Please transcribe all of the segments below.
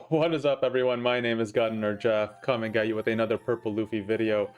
What is up, everyone? My name is Jeff, coming at you with another Purple Luffy video.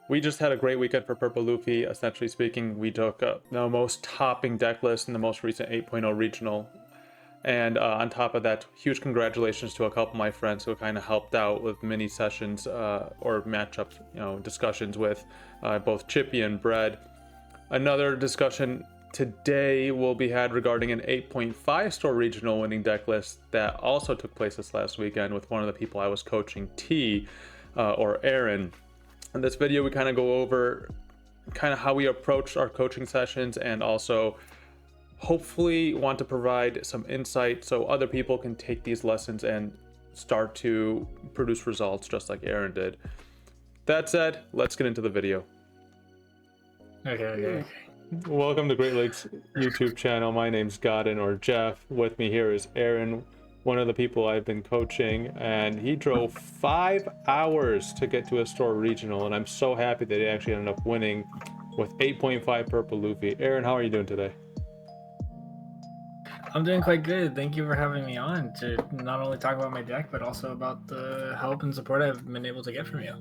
We just had a great weekend for Purple Luffy. Essentially speaking, we took the most topping deck list in the most recent 8.0 regional. And on top of that, huge congratulations to a couple of my friends who kind of helped out with mini sessions or matchup discussions with both Chippy and Bread. Another discussion today will be had regarding an 8.5 store regional winning deck list that also took place this last weekend with one of the people I was coaching, or Aaron. In this video, we kind of go over kind of how we approach our coaching sessions and also hopefully want to provide some insight so other people can take these lessons and start to produce results just like Aaron did. That said, let's get into the video. Okay. Welcome to Great Lakes YouTube channel. My name's Jeff. With me here is Aaron, one of the people I've been coaching, and he drove 5 hours to get to a store regional, and I'm so happy that he actually ended up winning with 8.5 Purple Luffy. Aaron, how are you doing today? I'm doing quite good. Thank you for having me on to not only talk about my deck, but also about the help and support I've been able to get from you.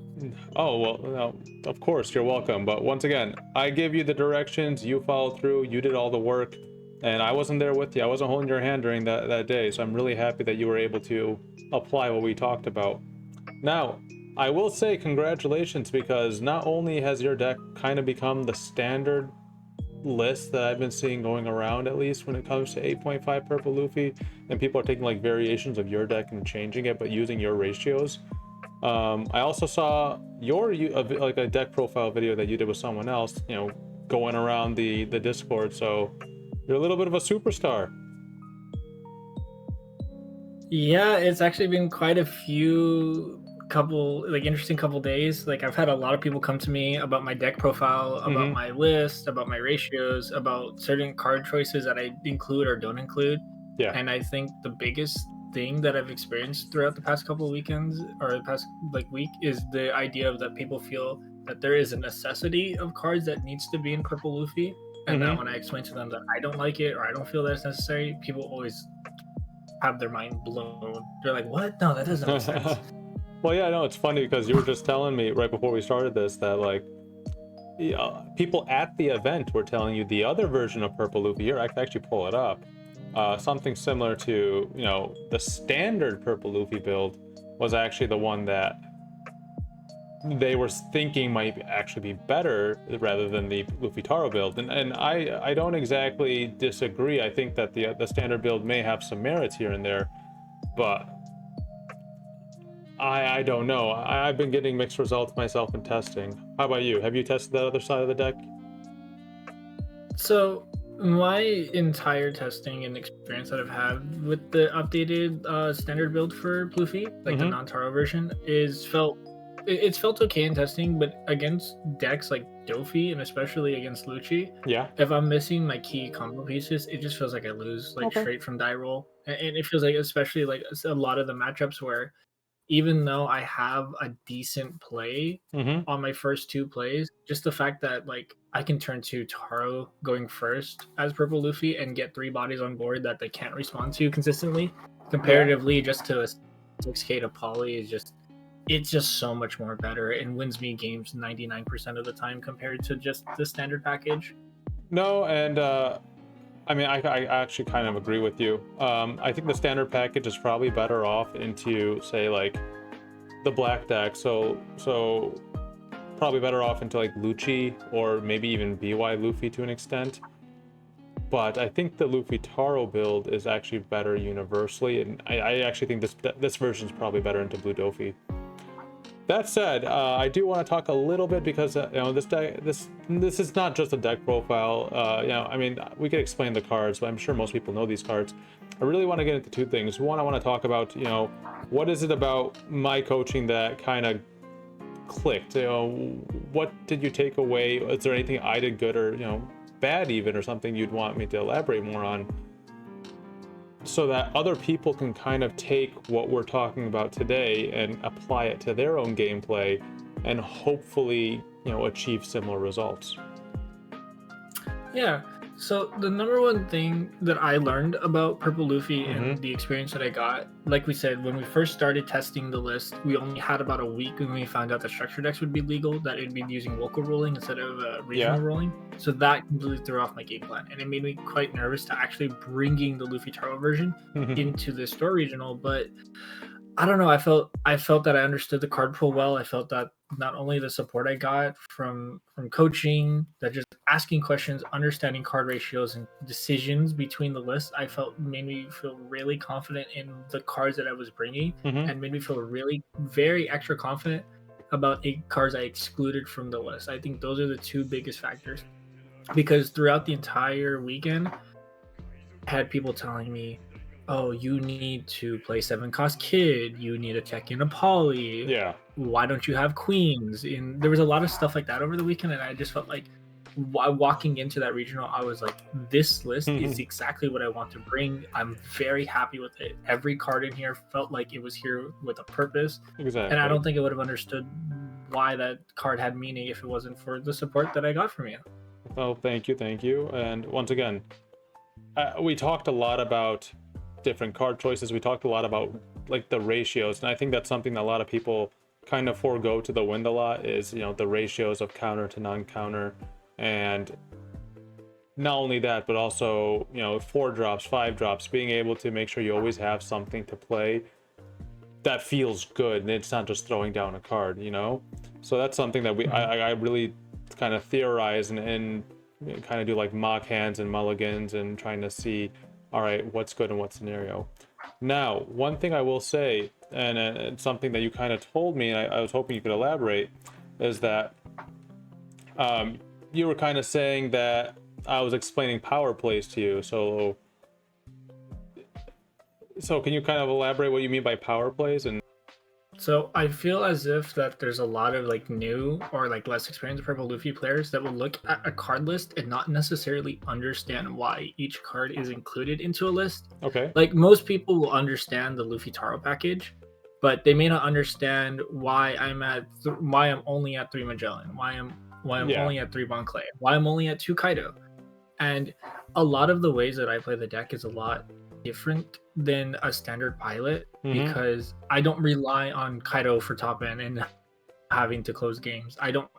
Oh, well, no, of course, you're welcome. But once again, I give you the directions, you follow through, you did all the work, and I wasn't there with you. I wasn't holding your hand during that day, so I'm really happy that you were able to apply what we talked about. Now, I will say congratulations, because not only has your deck kind of become the standard list that I've been seeing going around, at least when it comes to 8.5 Purple Luffy, and people are taking like variations of your deck and changing it but using your ratios. I also saw your like a deck profile video that you did with someone else, going around the Discord, so you're a little bit of a superstar. Yeah, it's actually been quite a interesting couple days. Like, I've had a lot of people come to me about my deck profile, about my list, about my ratios, about certain card choices that I include or don't include. Yeah. And I think the biggest thing that I've experienced throughout the past couple of weekends or the past week is the idea of that people feel that there is a necessity of cards that needs to be in Purple Luffy. And that when I explain to them that I don't like it or I don't feel that it's necessary, people always have their mind blown. They're like, what? No, that doesn't make sense. Well, yeah, no, it's funny because you were just telling me right before we started this that like people at the event were telling you the other version of Purple Luffy. Here, I can actually pull it up. Something similar to, the standard Purple Luffy build was actually the one that they were thinking might actually be better rather than the Luffy-Tarou build. And I don't exactly disagree. I think that the standard build may have some merits here and there, but I don't know. I've been getting mixed results myself in testing. How about you? Have you tested that other side of the deck? So my entire testing and experience that I've had with the updated standard build for Luffy, like the non-Tarou version, it's felt okay in testing, but against decks like Dofi and especially against Lucci, if I'm missing my key combo pieces, it just feels like I lose straight from die roll. And it feels like, especially like a lot of the matchups where even though I have a decent play on my first 2 plays, just the fact that like I can turn to Tarou going first as Purple Luffy and get 3 bodies on board that they can't respond to consistently, comparatively just to a 6k to Poly it's just so much more better and wins me games 99% of the time compared to just the standard package. No, and I mean, I actually kind of agree with you. I think the standard package is probably better off into, say, like the black deck. So probably better off into like Lucci or maybe even BY Luffy to an extent. But I think the Luffy-Tarou build is actually better universally, and I actually think this version is probably better into Blue Dofi. That said, I do want to talk a little bit because this deck, this is not just a deck profile. I mean, we could explain the cards, but I'm sure most people know these cards. I really want to get into 2 things. One, I want to talk about what is it about my coaching that kind of clicked? What did you take away? Is there anything I did good or bad even, or something you'd want me to elaborate more on, so that other people can kind of take what we're talking about today and apply it to their own gameplay and hopefully, achieve similar results. Yeah. So the number one thing that I learned about Purple Luffy and Mhm. the experience that I got, like we said, when we first started testing the list, we only had about a week when we found out that structure decks would be legal, that it'd be using local ruling instead of regional Yeah. ruling. So that completely threw off my game plan, and it made me quite nervous to actually bringing the Luffy-Tarou version into the store regional. But I don't know. I felt that I understood the card pool well. I felt that not only the support I got from coaching, that just asking questions, understanding card ratios and decisions between the lists, I felt made me feel really confident in the cards that I was bringing, Mhm. and made me feel really very extra confident about cards I excluded from the list. I think those are the two biggest factors, because throughout the entire weekend, I had people telling me, "Oh, you need to play 7 cost kid. You need to check in a poly. Yeah. Why don't you have queens?" And there was a lot of stuff like that over the weekend, and I just felt like walking into that regional, I was like, "This list is exactly what I want to bring. I'm very happy with it. Every card in here felt like it was here with a purpose, and I Exactly. don't think I would have understood why that card had meaning if it wasn't for the support that I got from you." Well, thank you, thank you. And once again, we talked a lot about different card choices. We talked a lot about like the ratios, and I think that's something that a lot of people kind of forego to the wind a lot, is, you know, the ratios of counter to non-counter. And not only that, but also, you know, 4 drops, 5 drops, being able to make sure you always have something to play that feels good, and it's not just throwing down a card, you know. So that's something that I really kind of theorize and kind of do like mock hands and mulligans and trying to see, all right, what's good in what scenario. Now, one thing I will say, and it's something that you kind of told me, and I was hoping you could elaborate, is that you were kind of saying that I was explaining power plays to you. So can you kind of elaborate what you mean by power plays? And So I feel as if that there's a lot of like new or like less experienced Purple Luffy players that will look at a card list and not necessarily understand why each card is included into a list. okay, Like most people will understand the Luffy-Tarou package, but they may not understand why why I'm only at 3 Magellan, why I'm yeah, only at 3 Clay, why I'm only at 2 Kaido. And a lot of the ways that I play the deck is a lot different than a standard pilot, mm-hmm, because I don't rely on Kaido for top end and having to close games. I don't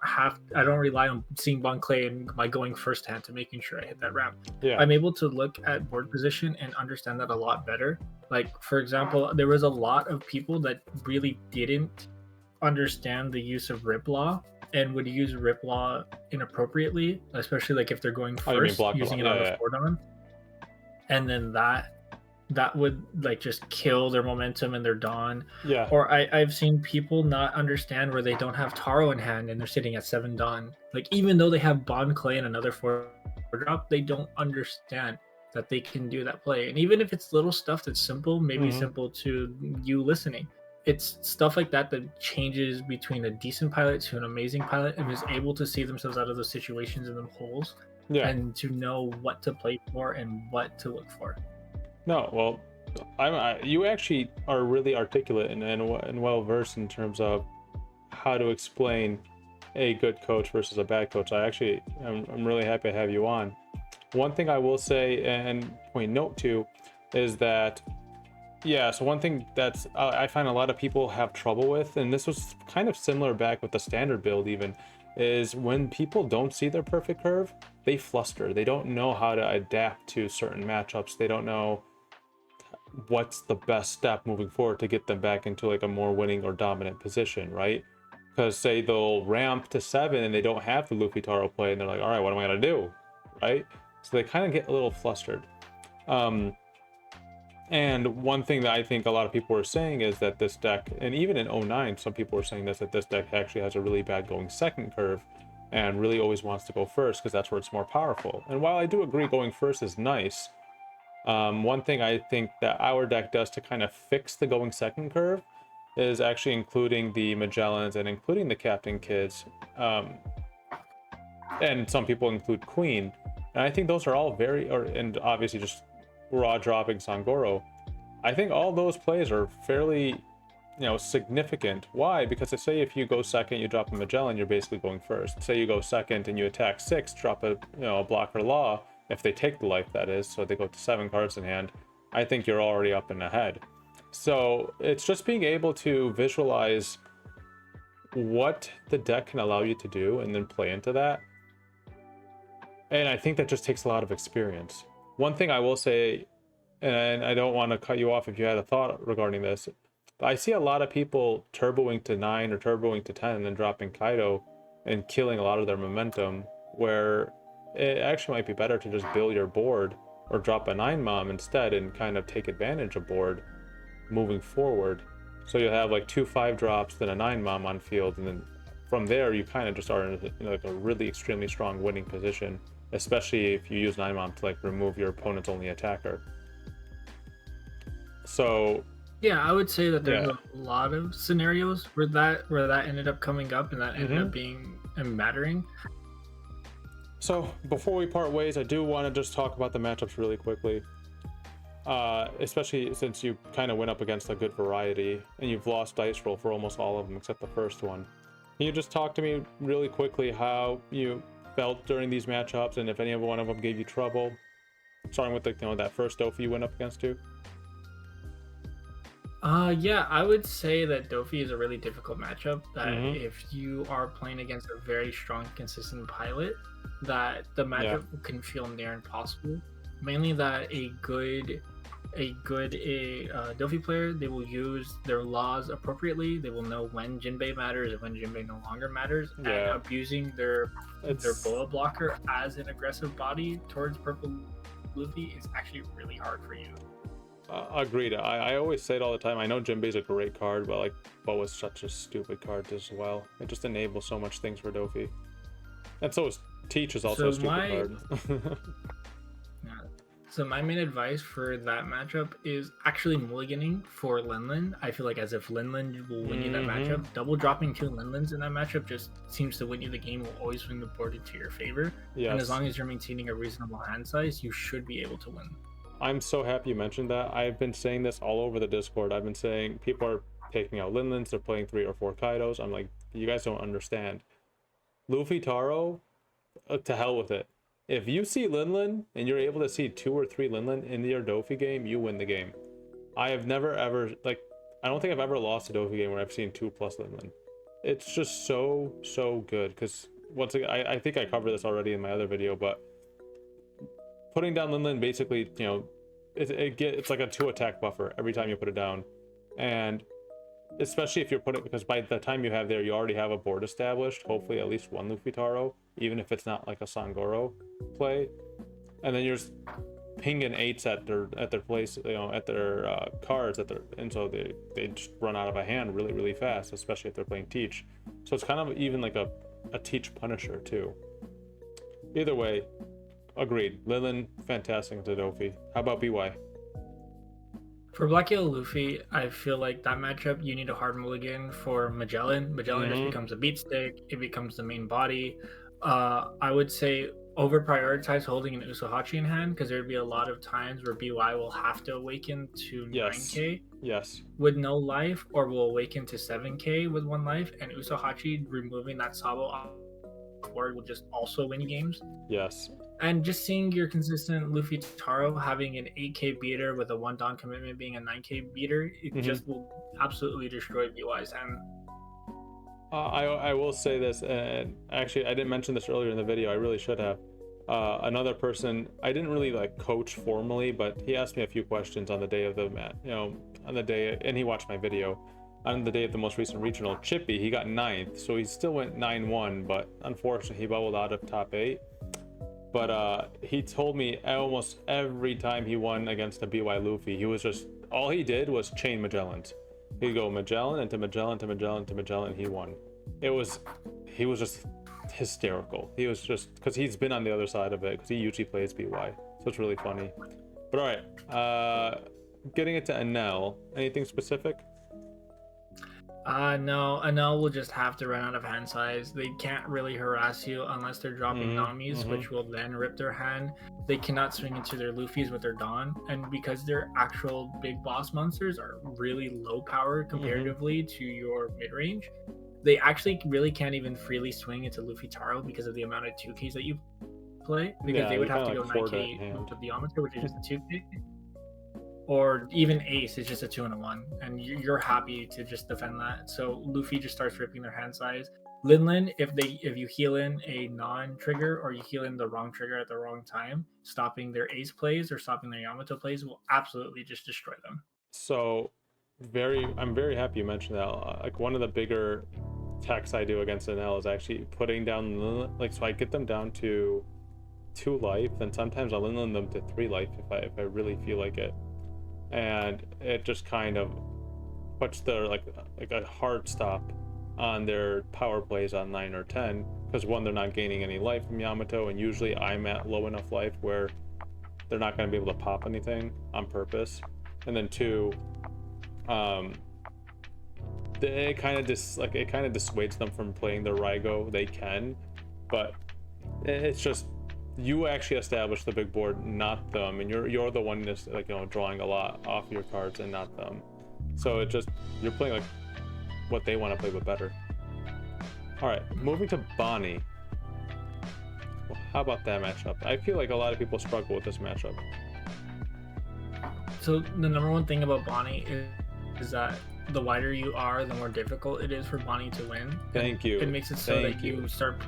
rely on seeing Bon Clay and my going first hand to making sure I hit that ramp. yeah, I'm able to look at board position and understand that a lot better. Like for example, there was a lot of people that really didn't understand the use of Rip Law and would use Rip Law inappropriately, especially like if they're going oh, you mean first, block the using it on the yeah, four down, and then that would like just kill their momentum and their dawn. yeah, Or I've seen people not understand where they don't have Taro in hand and they're sitting at 7 dawn. Like even though they have Bond Clay and another 4 drop, they don't understand that they can do that play. And even if it's little stuff that's simple, maybe mm-hmm, simple to you listening, it's stuff like that that changes between a decent pilot to an amazing pilot and is able to see themselves out of those situations and them holes, yeah. and to know what to play for and what to look for. No, well, you actually are really articulate and well versed in terms of how to explain a good coach versus a bad coach. I'm really happy to have you on. One thing I will say and point note to is that, yeah, so one thing that's I find a lot of people have trouble with, and this was kind of similar back with the standard build even, is when people don't see their perfect curve, they fluster. They don't know how to adapt to certain matchups. They don't know what's the best step moving forward to get them back into like a more winning or dominant position, right? Because say they'll ramp to 7 and they don't have the Luffy-Tarou play, and they're like, all right, what am I gonna do, right? So they kind of get a little flustered. And one thing that I think a lot of people are saying is that this deck, and even in 09, some people are saying this, that this deck actually has a really bad going second curve and really always wants to go first because that's where it's more powerful. And while I do agree going first is nice, one thing I think that our deck does to kind of fix the going second curve is actually including the Magellans and including the Captain Kids. And some people include Queen. And I think those are all and obviously just raw dropping San-Gorou. I think all those plays are fairly, significant. Why? Because say if you go second, you drop a Magellan, you're basically going first. Say you go second and you attack 6, drop a blocker Law, if they take the life, that is, so they go to 7 cards in hand, I think you're already up and ahead. So it's just being able to visualize what the deck can allow you to do and then play into that. And I think that just takes a lot of experience. One thing I will say, and I don't want to cut you off if you had a thought regarding this, but I see a lot of people turboing to 9 or turboing to 10 and then dropping Kaido and killing a lot of their momentum, where it actually might be better to just build your board or drop a 9 mom instead and kind of take advantage of board moving forward. So you'll have like 2 5 drops, then a 9 mom on field, and then from there you kind of just are in like a really extremely strong winning position, especially if you use 9 mom to like remove your opponent's only attacker. So yeah, I would say that there's a lot of scenarios where that ended up coming up and that ended up being mattering. So before we part ways, I do want to just talk about the matchups really quickly. Especially since you kind of went up against a good variety and you've lost dice roll for almost all of them except the first one. Can you just talk to me really quickly how you felt during these matchups and if any one of them gave you trouble? Starting with that first Dofi you went up against too. Yeah, I would say that Dofi is a really difficult matchup. That if you are playing against a very strong, consistent pilot, that the matchup can feel near impossible. Mainly that a good Dofi player, they will use their laws appropriately. They will know when Jinbei matters and when Jinbei no longer matters. And abusing their bullet blocker as an aggressive body towards purple Luffy is actually really hard for you. Agreed. I always say it all the time. I know Jinbei's a great card, but like Bo is such a stupid card as well. It just enables so much things for Dofi. And so is Teach is also a stupid card. So my main advice for that matchup is actually mulliganing for Linlin. I feel like as if Linlin will win you that matchup. Double dropping 2 Linlins in that matchup just seems to win you the game, will always swing the board into your favor. Yes. And as long as you're maintaining a reasonable hand size, you should be able to win. I'm so happy you mentioned that. I've been saying this all over the Discord. I've been saying people are taking out Linlins, they're playing 3 or 4 Kaidos. I'm like, you guys don't understand. Luffy-Tarou, to hell with it. If you see Linlin and you're able to see 2 or 3 Linlin in your Dofi game, you win the game. I have never ever, like, I don't think I've ever lost a Dofi game where I've seen 2+ Linlin. It's just so good, because once again, I think I covered this already in my other video, but putting down Linlin basically, it's like a 2 attack buffer every time you put it down. And especially if you're putting, because by the time you have there, you already have a board established, hopefully at least 1 Luffy-Tarou, even if it's not like a San-Gorou play. And then you're just pinging 8s at their place, at their cards, and so they just run out of a hand really fast, especially if they're playing Teach. So it's kind of even like a Teach Punisher too. Either way, agreed. Linlin, fantastic into Dofi. How about BY? For Black Yellow Luffy, I feel like that matchup, you need a hard mulligan for Magellan. Magellan just becomes a beat stick. It becomes the main body. I would say over prioritize holding an Uso-Hachi in hand, because there'd be a lot of times where BY will have to awaken to 9k with no life, or will awaken to 7k with 1 life, and Uso-Hachi removing that Sabo off board will just also win games. Yes. And just seeing your consistent Luffy-Tarou having an 8k beater with a 1 Dawn commitment being a 9k beater, it just will absolutely destroy BY's hand. I will say this, and actually I didn't mention this earlier in the video, I really should have. Another person, I didn't really like coach formally, but he asked me a few questions on the day of the on the day, and he watched my video. On the day of the most recent regional, Chippy, he got 9th, so he still went 9-1, but unfortunately he bubbled out of top 8. But he told me almost every time he won against a BY Luffy, he was just, all he did was chain Magellans. He'd go Magellan into Magellan to Magellan to Magellan, and he won. He was just hysterical. He was just, because he's been on the other side of it, because he usually plays BY, so it's really funny. But all right, getting it to Enel, anything specific? No, Enel will just have to run out of hand size. They can't really harass you unless they're dropping Namis, which will then rip their hand. They cannot swing into their Luffys with their Dawn, and because their actual big boss monsters are really low power comparatively to your mid-range, they actually really can't even freely swing into Luffy-Tarou because of the amount of 2Ks that you play, because Yeah, they you would have to kinda go like hoard it 9K hand. with the Yamato, which is just a 2K. Or even Ace is just a 2 and a 1, and you're happy to just defend that. So Luffy just starts ripping their hand size. Linlin, if you heal in a non-trigger or you heal in the wrong trigger at the wrong time, stopping their Ace plays or stopping their Yamato plays will absolutely just destroy them. So I'm very happy you mentioned that. Like one of the bigger techs I do against NL is actually putting down, like, so I get them down to 2 life, and sometimes I'll inland them to 3 life if I really feel like it. And it just kind of puts the like a hard stop on their power plays on 9 or 10, because one, they're not gaining any life from Yamato, and usually I'm at low enough life where they're not going to be able to pop anything on purpose. And then 2, it kind of dissuades them from playing their Raigo. They can, but it's just, you actually establish the big board, not them, and you're the one that's, like, you know, drawing a lot off your cards and not them. So it just, you're playing like what they want to play, but better. All right, moving to Bonnie. Well, how about that matchup? I feel like a lot of people struggle with this matchup. So the number one thing about Bonnie is that the wider you are, the more difficult it is for Bonnie to win. Thank you. It makes it so that you start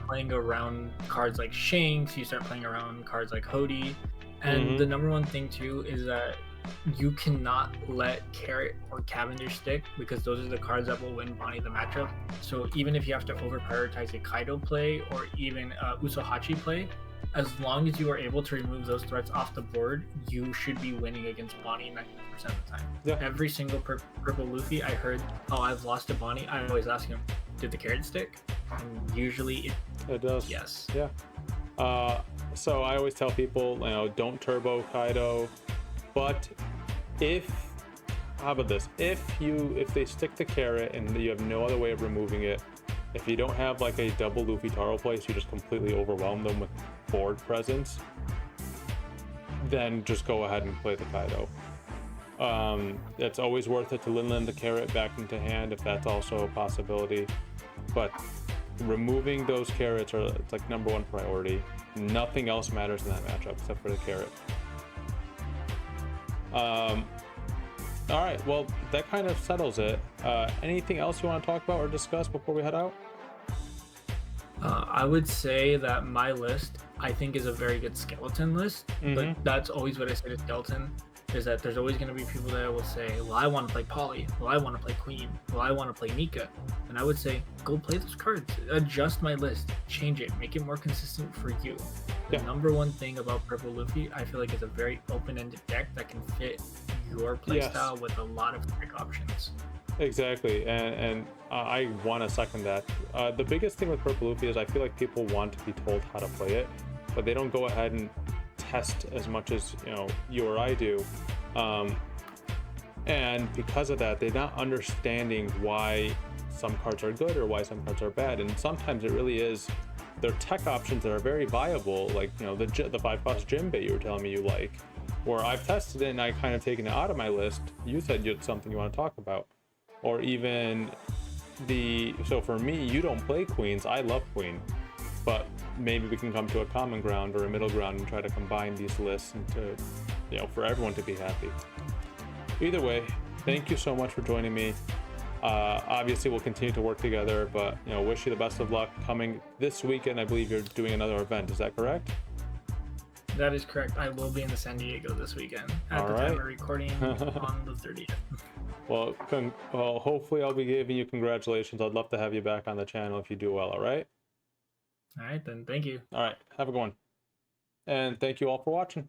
playing around cards like Shanks, you start playing around cards like Hody, and the number one thing too is that you cannot let Carrot or Cavendish stick, because those are the cards that will win Bonnie the matchup. So even if you have to over prioritize a Kaido play or even a Uso-Hachi play, as long as you are able to remove those threats off the board, you should be winning against Bonnie 90% of the time. Yeah. Every single purple Luffy I heard, oh, I've lost to Bonnie, I always ask him, did the carrot stick? And usually it does. Yes. Yeah. So I always tell people, you know, don't turbo Kaido, but how about this? If they stick the carrot and you have no other way of removing it, if you don't have like a double Luffy-Tarou play, so you just completely overwhelm them with board presence, then just go ahead and play the Kaido. It's always worth it to Linlin the carrot back into hand if that's also a possibility, but removing those carrots it's like number 1 priority. Nothing else matters in that matchup except for the carrot. All right, well, that kind of settles it. Anything else you want to talk about or discuss before we head out? I would say that my list, I think, is a very good skeleton list, but that's always what I say to skeleton, is that there's always going to be people that will say, well, I want to play Polly, well, I want to play Queen, well, I want to play Nika. And I would say, go play those cards, adjust my list, change it, make it more consistent for you. The number one thing about Purple Luffy, I feel like, is a very open-ended deck that can fit your playstyle with a lot of trick options. Exactly, and I want to second that. The biggest thing with Purple Luffy is I feel like people want to be told how to play it, but they don't go ahead and test as much as, you know, you or I do. And because of that, they're not understanding why some cards are good or why some cards are bad. And sometimes it really is their tech options that are very viable, like, you know, the 5-cost Jimbei you were telling me you like, or I've tested it and I kind of taken it out of my list. You said you had something you want to talk about. Or even so for me, you don't play Queens, I love Queen, but maybe we can come to a common ground or a middle ground and try to combine these lists into, you know, for everyone to be happy. Either way, thank you so much for joining me. Obviously we'll continue to work together, but, you know, wish you the best of luck coming this weekend. I believe you're doing another event, is that correct? That is correct. I will be in San Diego this weekend at the time of recording on the 30th. Well, hopefully I'll be giving you congratulations. I'd love to have you back on the channel if you do well, all right? All right, then. Thank you. All right, have a good one. And thank you all for watching.